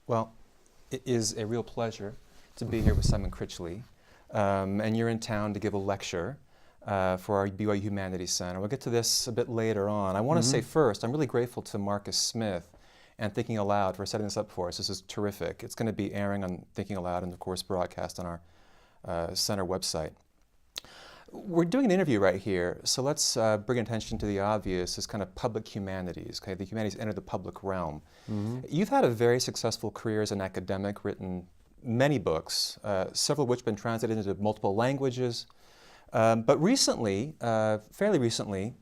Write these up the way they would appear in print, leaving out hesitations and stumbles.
Well, it is a real pleasure to be here with Simon Critchley, and you're in town to give a lecture for our BYU Humanities Center. We'll get to this a bit later on. I want to say first, I'm really grateful to Marcus Smith and Thinking Aloud for setting this up for us. This is terrific. It's going to be airing on Thinking Aloud and, of course, broadcast on our center website. We're doing an interview right here, so let's bring attention to the obvious as kind of public humanities. Okay, the humanities enter the public realm. You've had a very successful career as an academic, written many books, several of which have been translated into multiple languages. But recently, fairly recently,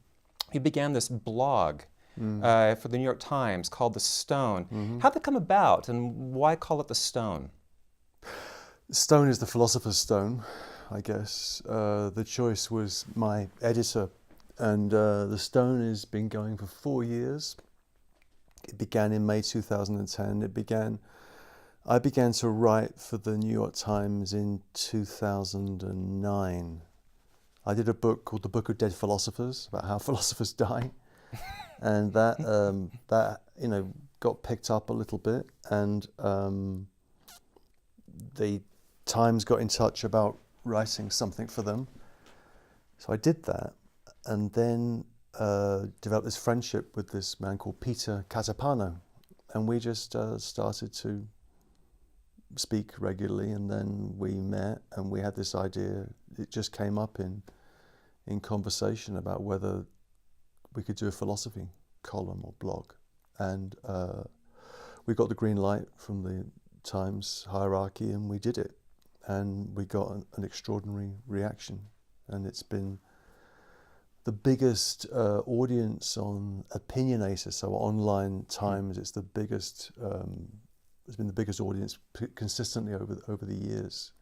you began this blog for the New York Times called The Stone. How'd that come about, and why call it The Stone? Stone is the philosopher's stone, I guess. The choice was my editor, and The Stone has been going for 4 years. It began in May 2010. I began to write for the New York Times in 2009. I did a book called The Book of Dead Philosophers, about how philosophers die, and that got picked up a little bit, and the Times got in touch about writing something for them. So I did that, and then developed this friendship with this man called Peter Catapano, and we just started to speak regularly, and then we met, and we had this idea. It just came up in conversation about whether we could do a philosophy column or blog, and we got the green light from the Times hierarchy, and we did it, and we got an extraordinary reaction, and it's been the biggest audience on Opinionator, so online Times. It's the biggest. It's been the biggest audience consistently over the years,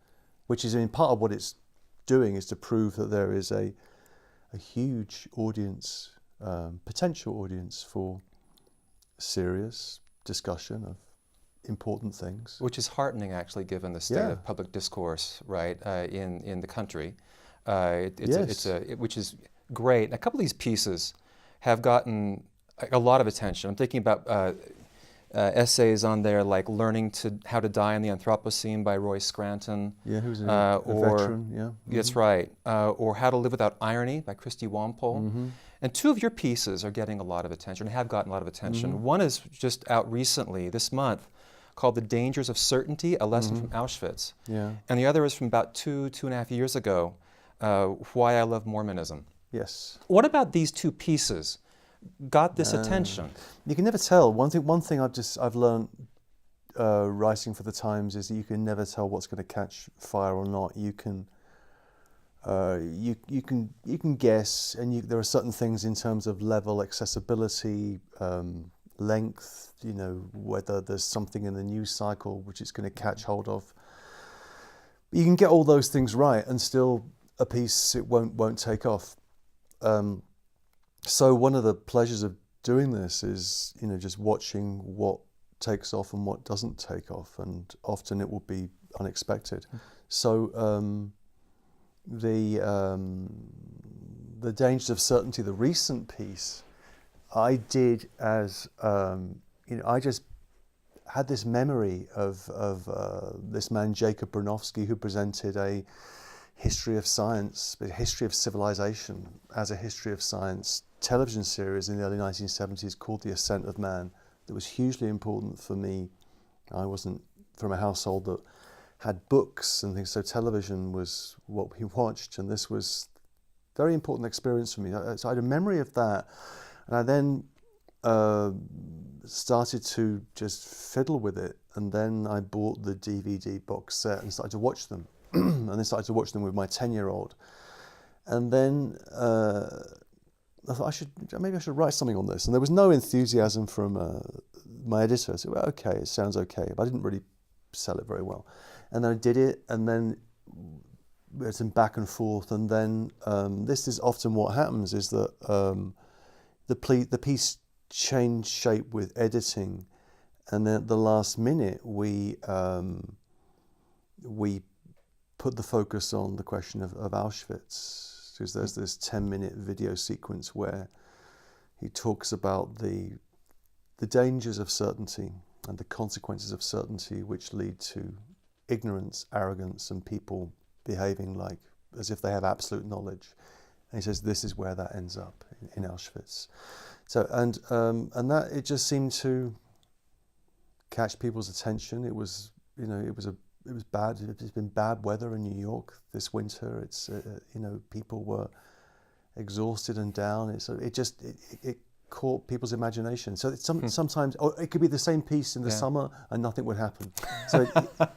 which is, in part of what it's doing is to prove that there is a huge audience, potential audience for serious discussion of important things. Which is heartening, actually, given the state of public discourse, right, in the country. Which is great. A couple of these pieces have gotten a lot of attention. I'm thinking about essays on there like Learning How to Die in the Anthropocene by Roy Scranton. Yeah, who's a veteran, yeah. That's right. Or How to Live Without Irony by Christy Walpole. And two of your pieces are getting a lot of attention, have gotten a lot of attention. One is just out recently, this month, called The Dangers of Certainty, A Lesson from Auschwitz. Yeah. And the other is from about two and a half years ago, Why I Love Mormonism. Yes. What about these two pieces got this attention? You can never tell. One thing I've learned writing for the Times is that you can never tell what's going to catch fire or not. You can guess, and there are certain things in terms of level, accessibility, length. Whether there's something in the news cycle which it's going to catch hold of. You can get all those things right, and still a piece it won't take off. So one of the pleasures of doing this is, just watching what takes off and what doesn't take off, and often it will be unexpected. So the Dangers of Certainty, the recent piece, I did as I just had this memory of this man Jacob Bronowski, who presented a history of science, a history of civilization as a history of science television series in the early 1970s called The Ascent of Man. That was hugely important for me. I wasn't from a household that had books and things, so television was what we watched, and this was a very important experience for me. So I had a memory of that, and I then started to just fiddle with it, and then I bought the DVD box set and started to watch them. And then started to watch them with my 10-year-old, and then I thought maybe I should write something on this. And there was no enthusiasm from my editor. I said, well, okay, it sounds okay, but I didn't really sell it very well. And then I did it, and then we had some back and forth, and then this is often what happens is that the piece changed shape with editing, and then at the last minute we put the focus on the question of Auschwitz, because there's this 10-minute video sequence where he talks about the dangers of certainty and the consequences of certainty, which lead to ignorance, arrogance, and people behaving like as if they have absolute knowledge. And he says this is where that ends up in Auschwitz. So and that it just seemed to catch people's attention. It was it was bad. It's been bad weather in New York this winter. It's people were exhausted and down. It caught people's imagination. So it's sometimes, or it could be the same piece in the summer and nothing would happen. So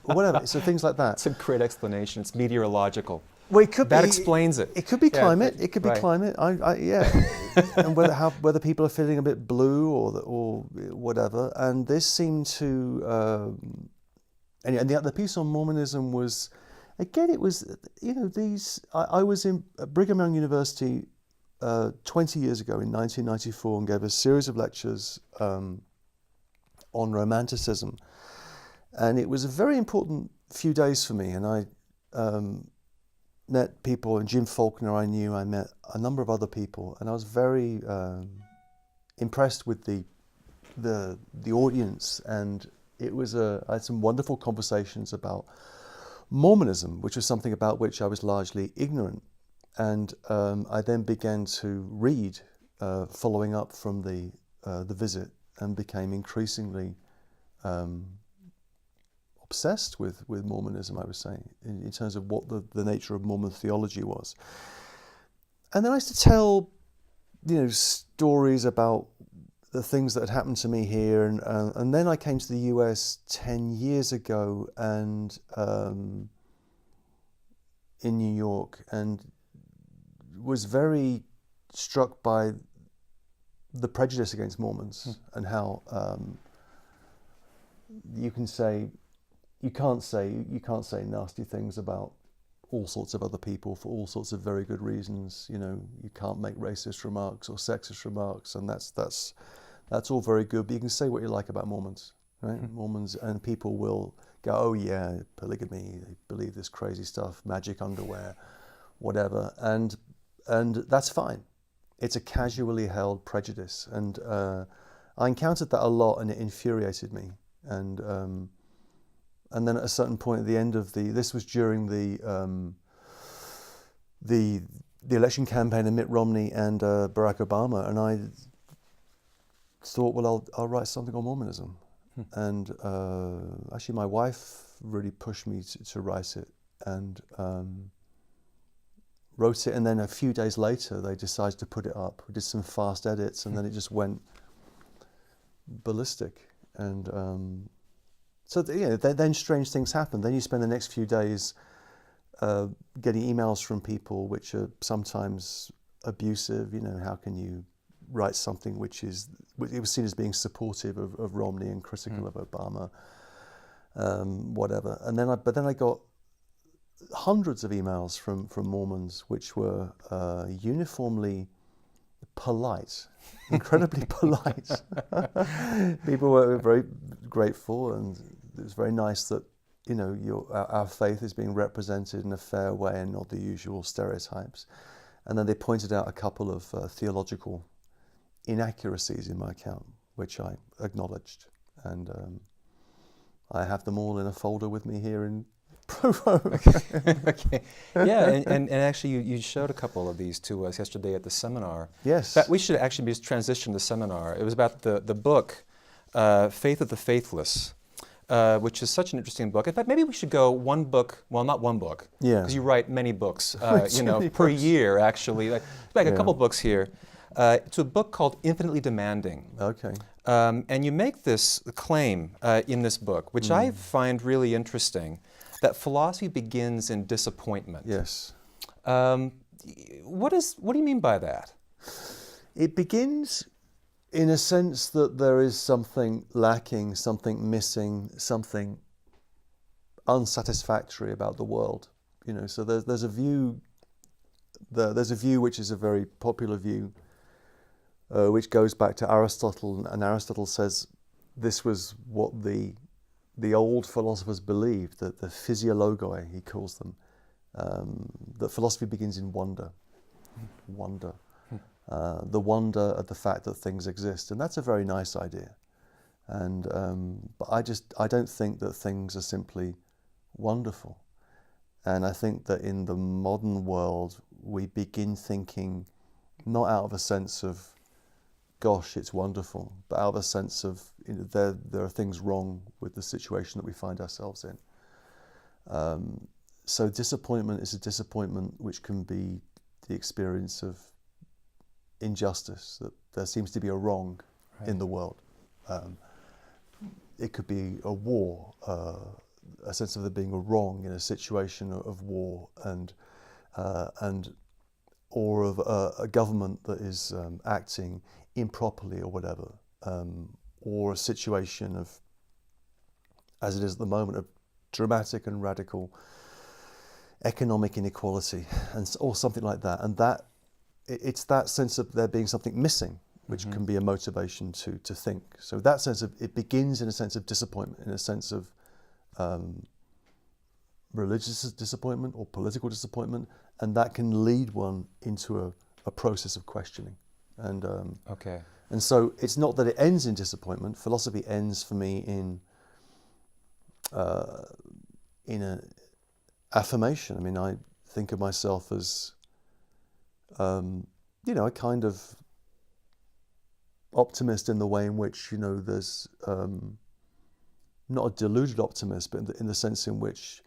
whatever. So things like that. It's a great explanation. It's meteorological. Well, it could that be, explains it. It could be climate. It could be right. climate. And whether people are feeling a bit blue or whatever. And this seemed to. And the piece on Mormonism was, again, it was I was in Brigham Young University 20 years ago in 1994 and gave a series of lectures on romanticism, and it was a very important few days for me. And I met people, and Jim Faulkner I knew. I met a number of other people, and I was very impressed with the audience. And it was I had some wonderful conversations about Mormonism, which was something about which I was largely ignorant. And I then began to read, following up from the visit, and became increasingly obsessed with Mormonism, I was saying, in terms of what the nature of Mormon theology was. And then I used to tell, stories about the things that had happened to me here. And then I came to the US 10 years ago and in New York, and was very struck by the prejudice against Mormons and how you can't say nasty things about all sorts of other people for all sorts of very good reasons. You can't make racist remarks or sexist remarks, and that's all very good. But you can say what you like about Mormons, right? Mormons, and people will go, oh yeah, polygamy, they believe this crazy stuff, magic underwear, whatever, and that's fine. It's a casually held prejudice, and I encountered that a lot, and it infuriated me. And then at a certain point at the end of this was during the election campaign of Mitt Romney and Barack Obama, and I thought, well, I'll write something on Mormonism. And actually, my wife really pushed me to write it, and wrote it. And then a few days later, they decided to put it up. We did some fast edits, and then it just went ballistic. And then strange things happen. Then you spend the next few days getting emails from people which are sometimes abusive. How can you write something which it was seen as being supportive of Romney and critical of Obama, whatever. And then I got hundreds of emails from Mormons which were uniformly polite, incredibly polite. People were very grateful, and it was very nice that our faith is being represented in a fair way and not the usual stereotypes. And then they pointed out a couple of theological inaccuracies in my account, which I acknowledged, and I have them all in a folder with me here in Provo. Okay. Yeah, and actually you showed a couple of these to us yesterday at the seminar. Yes. We should actually just transition the seminar. It was about the book, Faith of the Faithless, which is such an interesting book. In fact, maybe we should go one book, well, not one book, because you write many books, per year, actually, like a couple books here. It's a book called Infinitely Demanding. Okay. And you make this claim in this book, which I find really interesting, that philosophy begins in disappointment. Yes. What do you mean by that? It begins in a sense that there is something lacking, something missing, something unsatisfactory about the world. So there's a view. There's a view which is a very popular view, which goes back to Aristotle, and Aristotle says this was what the old philosophers believed, that the physiologoi, he calls them, that philosophy begins in wonder. The wonder at the fact that things exist, and that's a very nice idea. And but I don't think that things are simply wonderful. And I think that in the modern world, we begin thinking not out of a sense of, gosh, it's wonderful, but out of a sense of, you know, there are things wrong with the situation that we find ourselves in. So disappointment is a disappointment which can be the experience of injustice, that there seems to be a wrong in the world. It could be a war, a sense of there being a wrong in a situation of war, and or of a government that is acting improperly or whatever, or a situation of, as it is at the moment, of dramatic and radical economic inequality, or something like that. And that it's that sense of there being something missing, which can be a motivation to think. So that sense of, it begins in a sense of disappointment, in a sense of religious disappointment or political disappointment, and that can lead one into a process of questioning. And and so it's not that it ends in disappointment. Philosophy ends for me in an affirmation. I mean, I think of myself as you know, a kind of optimist in the way in which, you know, there's not a deluded optimist, but in the sense in which,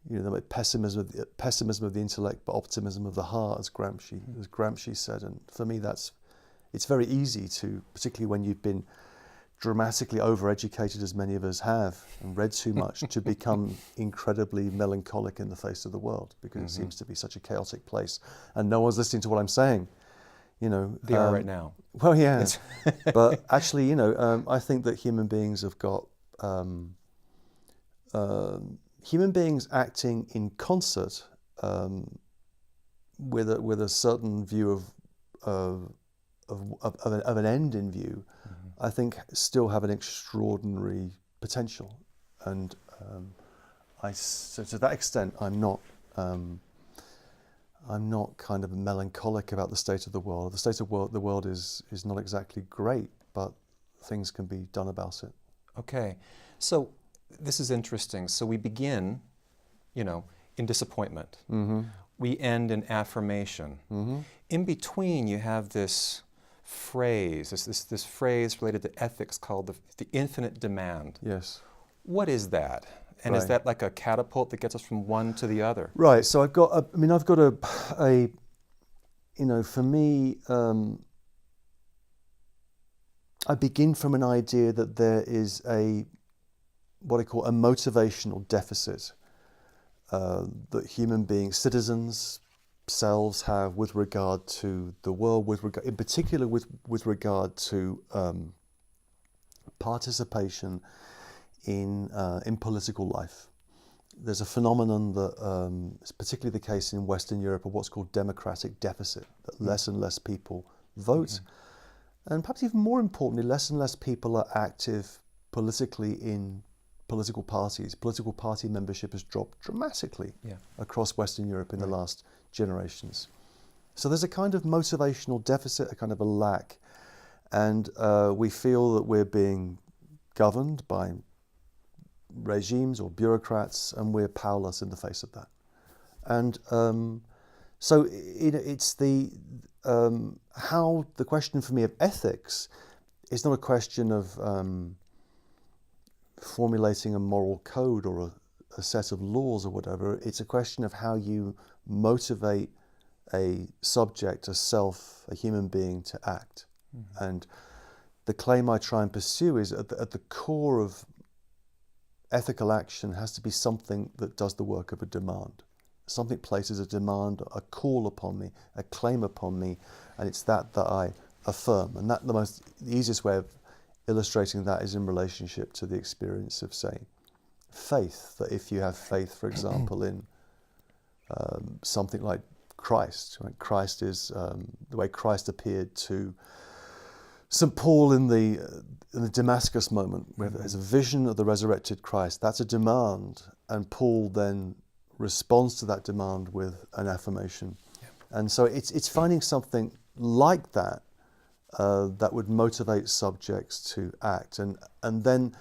you know, pessimism of the intellect, but optimism of the heart, as Gramsci said. And for me, it's very easy to, particularly when you've been dramatically overeducated, as many of us have, and read too much, to become incredibly melancholic in the face of the world, because it seems to be such a chaotic place, and no one's listening to what I'm saying. You know, they are right now. Well, yeah, but actually, you know, I think that human beings have got human beings acting in concert with a certain view of an end in view. I think still have an extraordinary potential, and so to that extent, I'm not kind of melancholic about the state of the world. The state of the world is not exactly great, but things can be done about it. Okay, so this is interesting. So we begin, you know, in disappointment. We end in affirmation. In between, you have this phrase, this phrase related to ethics called the infinite demand. Yes. What is that? And is that like a catapult that gets us from one to the other? Right. So I've got a you know, for me, I begin from an idea that there is what I call a motivational deficit that human beings, citizens, selves have with regard to the world, in particular with regard to participation in political life. There's a phenomenon that is particularly the case in Western Europe of what's called democratic deficit, that less and less people vote, and perhaps even more importantly, less and less people are active politically in political parties. Political party membership has dropped dramatically across Western Europe in the last generations. So there's a kind of motivational deficit, a kind of a lack, and we feel that we're being governed by regimes or bureaucrats, and we're powerless in the face of that. And so it's how the question for me of ethics is not a question of formulating a moral code or a set of laws or whatever. It's a question of how you motivate a subject, a self, a human being to act. And the claim I try and pursue is at the core of ethical action has to be something that does the work of a demand. Something places a demand, a call upon me, a claim upon me, and it's that I affirm. And that the easiest way of illustrating that is in relationship to the experience of, say, faith. That if you have faith, for example, in something like Christ, right? Christ is the way Christ appeared to St. Paul in the Damascus moment, where there's a vision of the resurrected Christ. That's a demand, and Paul then responds to that demand with an affirmation. And so it's finding something like that that would motivate subjects to act, and then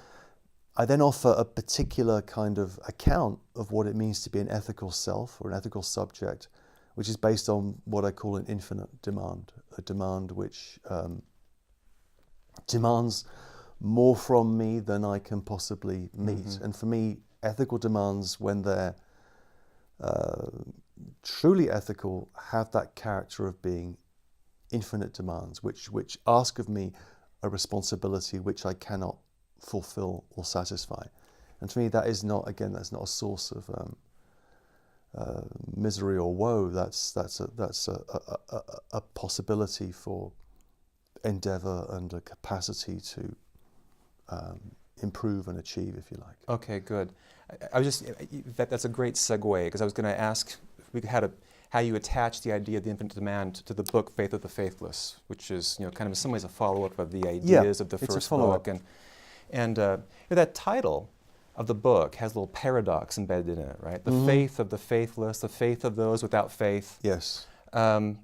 I then offer a particular kind of account of what it means to be an ethical self or an ethical subject, which is based on what I call an infinite demand, a demand which demands more from me than I can possibly meet. Mm-hmm. And for me, ethical demands, when they're truly ethical, have that character of being infinite demands, which ask of me a responsibility which I cannot fulfill or satisfy. And to me, that is not, again, that's not a source of misery or woe. That's a possibility for endeavor and a capacity to improve and achieve, if you like. Okay, good. I was just, that's a great segue, because I was going to ask if we had how you attach the idea of the infinite demand to the book Faith of the Faithless, which is, kind of in some ways a follow-up of the ideas of the first book. And that title of the book has a little paradox embedded in it, right? The faith of the faithless, the faith of those without faith. Yes. Can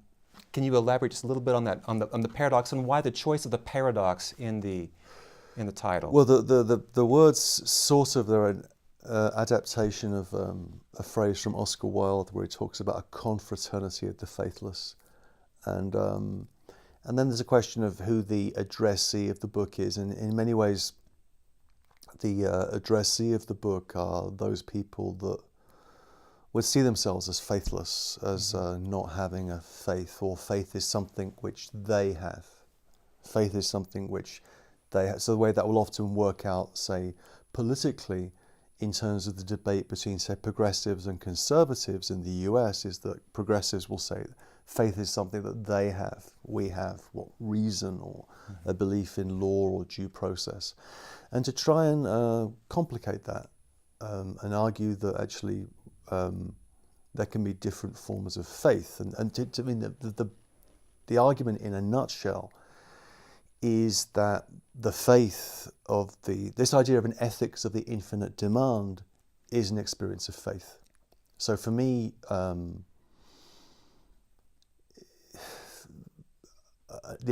you elaborate just a little bit on that, on the paradox, and why the choice of the paradox in the title? Well, the words sort of, they're an adaptation of a phrase from Oscar Wilde where he talks about a confraternity of the faithless, and then there's a question of who the addressee of the book is, and in many ways, the addressee of the book are those people that would see themselves as faithless, as not having a faith, or faith is something which they have. Faith is something which they have. So the way that will often work out, say, politically, in terms of the debate between, say, progressives and conservatives in the US, is that progressives will say faith is something that they have, we have, what, reason or a belief in law or due process. And to try and complicate that and argue that actually there can be different forms of faith. And I mean, the argument in a nutshell is that the faith of this idea of an ethics of the infinite demand is an experience of faith. So for me, the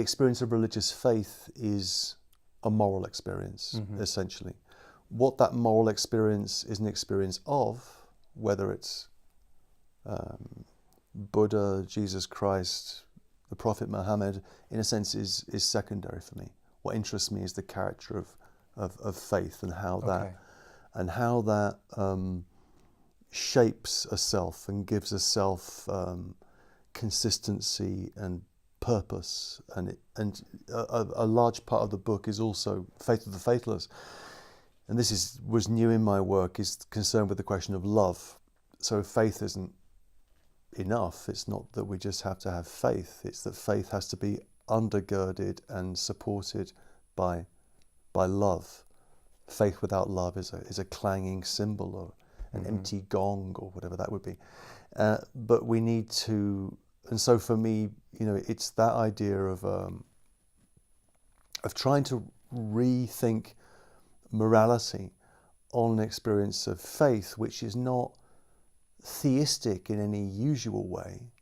experience of religious faith is a moral experience, essentially. What that moral experience is an experience of, whether it's Buddha, Jesus Christ, the Prophet Muhammad, in a sense, is secondary for me. What interests me is the character of faith and how that shapes a self and gives a self consistency and purpose. And a large part of the book is also Faith of the Faithless. And this was new in my work, is concerned with the question of love. So faith isn't enough. It's not that we just have to have faith. It's that faith has to be undergirded and supported by love. Faith without love is a clanging cymbal or an empty gong or whatever that would be. But we need to, and so for me, it's that idea of trying to rethink morality on an experience of faith, which is not theistic in any usual way,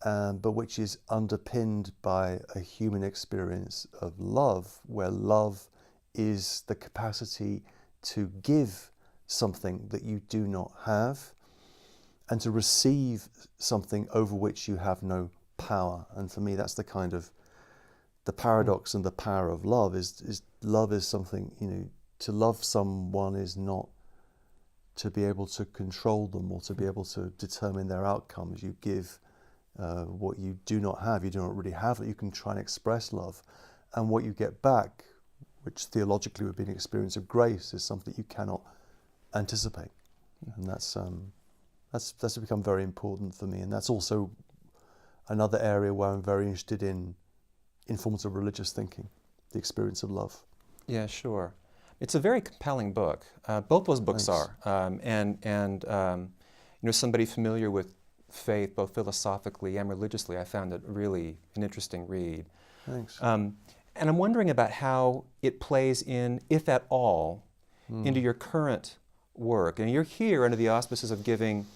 but which is underpinned by a human experience of love, where love is the capacity to give something that you do not have and to receive something over which you have no power. And for me, that's the kind of the paradox and the power of love is love is something, to love someone is not to be able to control them or to be able to determine their outcomes. You give what you do not have. You do not really have it. You can try and express love. And what you get back, which theologically would be an experience of grace, is something you cannot anticipate. And that's become very important for me. And that's also another area where I'm very interested in forms of religious thinking, the experience of love. Yeah, sure. It's a very compelling book. Both those books are. Somebody familiar with faith, both philosophically and religiously, I found it really an interesting read. Thanks. And I'm wondering about how it plays in, if at all, into your current work. And you're here under the auspices of giving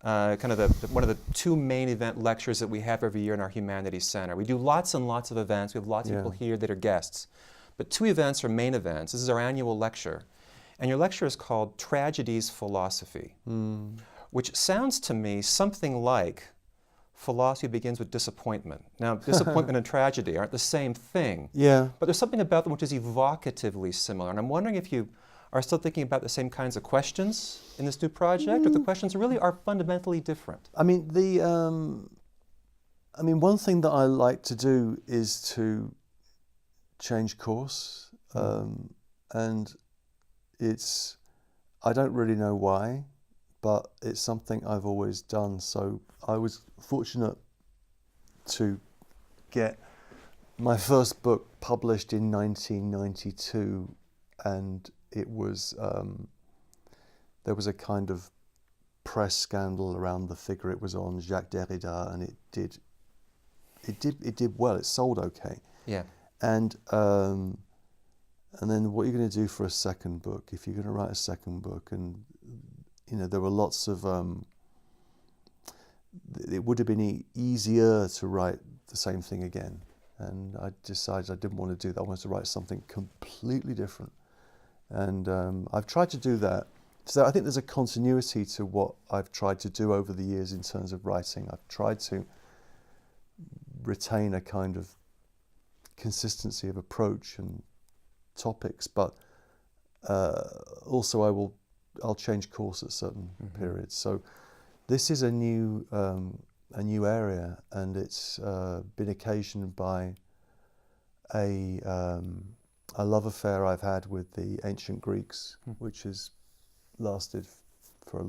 kind of one of the two main event lectures that we have every year in our Humanities Center. We do lots and lots of events. We have lots of people here that are guests. But two events are main events. This is our annual lecture. And your lecture is called Tragedy's Philosophy, which sounds to me something like philosophy begins with disappointment. Now, disappointment and tragedy aren't the same thing. Yeah. But there's something about them which is evocatively similar. And I'm wondering if you are still thinking about the same kinds of questions in this new project, or the questions really are fundamentally different. I mean, one thing that I like to do is to change course, and I don't really know why, but it's something I've always done. So I was fortunate to get my first book published in 1992, and it was there was a kind of press scandal around the figure it was on, Jacques Derrida, and it did well. It sold okay. Yeah. And then what are you going to do for a second book if you're going to write a second book? And there were lots of it would have been easier to write the same thing again, and I decided I didn't want to do that. I wanted to write something completely different, and I've tried to do that. So I think there's a continuity to what I've tried to do over the years in terms of writing. I've tried to retain a kind of consistency of approach and topics, but also I'll change course at certain periods. So this is a new area, and it's been occasioned by a love affair I've had with the ancient Greeks, which has lasted for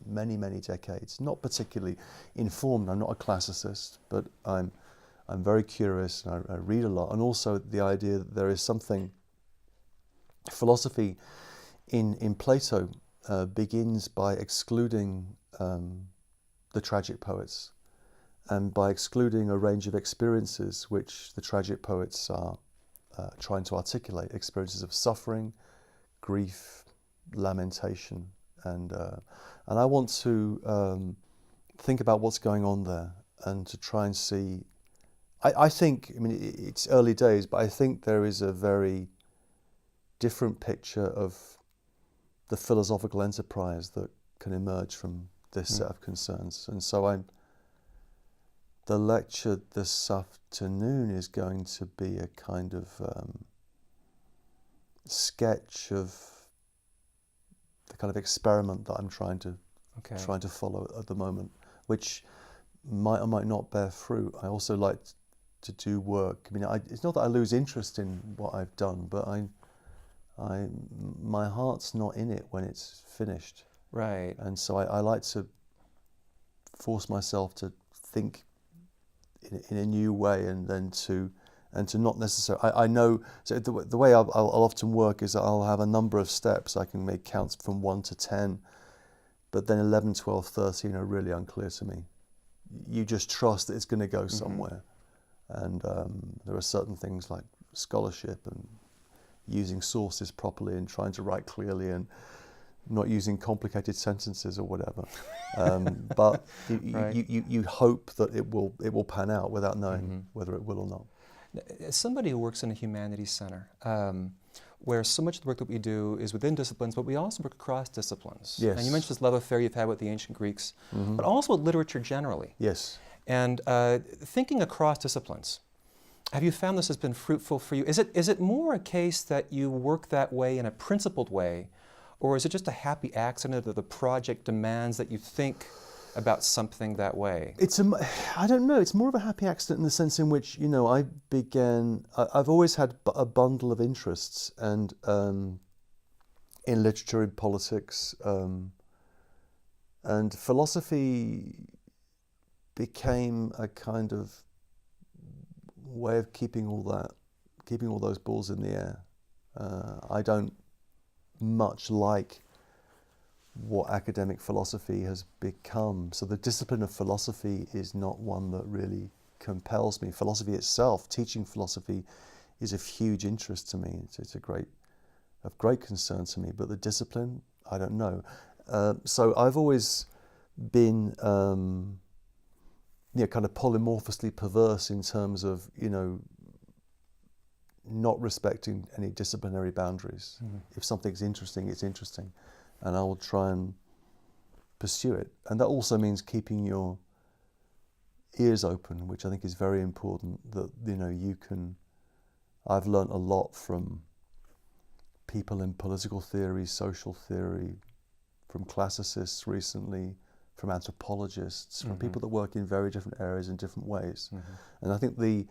many, many decades. Not particularly informed. I'm not a classicist, but I'm very curious, and I read a lot. And also the idea that there is something, philosophy in Plato begins by excluding the tragic poets, and by excluding a range of experiences which the tragic poets are trying to articulate, experiences of suffering, grief, lamentation, and I want to think about what's going on there, and to try and see. I think, it's early days, but I think there is a very different picture of the philosophical enterprise that can emerge from this set of concerns. And so the lecture this afternoon is going to be a kind of sketch of the kind of experiment that I'm trying to follow at the moment, which might or might not bear fruit. I also like to do work. It's not that I lose interest in what I've done, but my heart's not in it when it's finished. Right. And so I like to force myself to think in a new way, and to not necessarily. I know. So the way I'll often work is that I'll have a number of steps. I can make counts from 1 to 10, but then 11, 12, 13 are really unclear to me. You just trust that it's going to go somewhere. And there are certain things like scholarship and using sources properly and trying to write clearly and not using complicated sentences or whatever. But you hope that it will pan out without knowing whether it will or not. As somebody who works in a humanities center, where so much of the work that we do is within disciplines, but we also work across disciplines. Yes. And you mentioned this love affair you've had with the ancient Greeks, but also with literature generally. Yes. And thinking across disciplines, have you found this has been fruitful for you? Is it more a case that you work that way in a principled way, or is it just a happy accident that the project demands that you think about something that way? I don't know. It's more of a happy accident in the sense in which, I've always had a bundle of interests, and in literature, in politics, and philosophy became a kind of way of keeping all those balls in the air. I don't much like what academic philosophy has become. So the discipline of philosophy is not one that really compels me. Philosophy itself, teaching philosophy, is of huge interest to me. It's of great concern to me. But the discipline, I don't know. So I've always been kind of polymorphously perverse in terms of not respecting any disciplinary boundaries. If something's interesting, it's interesting, and I will try and pursue it. And that also means keeping your ears open, which I think is very important. That you can. I've learnt a lot from people in political theory, social theory, from classicists recently, from anthropologists, from people that work in very different areas in different ways. And I think the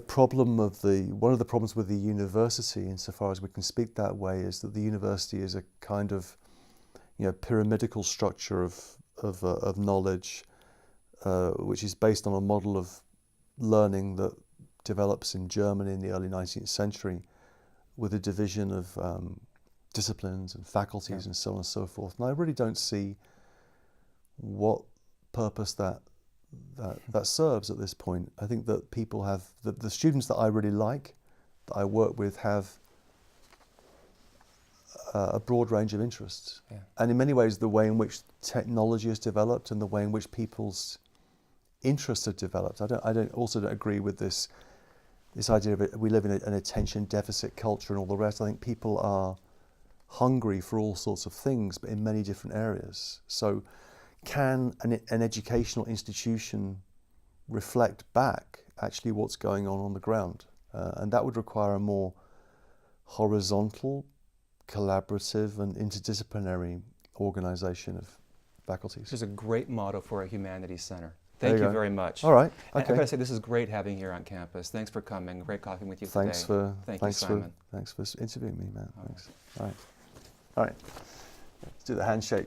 problem of one of the problems with the university, insofar as we can speak that way, is that the university is a kind of pyramidical structure of knowledge, which is based on a model of learning that develops in Germany in the early 19th century, with a division of disciplines and faculties and so on and so forth. And I really don't see what purpose that serves at this point. I think that people have, the students that I really like, that I work with, have a broad range of interests. Yeah. And in many ways, the way in which technology has developed and the way in which people's interests have developed, I don't agree with this idea of it. We live in an attention deficit culture and all the rest. I think people are hungry for all sorts of things, but in many different areas. So can an educational institution reflect back actually what's going on the ground? And that would require a more horizontal, collaborative and interdisciplinary organization of faculties. This is a great motto for a humanities center. Thank you very much. All right. Okay. Okay. I've got to say, this is great having you here on campus. Thanks for coming. Great talking with you today. Thank you, Simon. Thanks for interviewing me, Matt. Thanks. All right. All right. Let's do the handshake.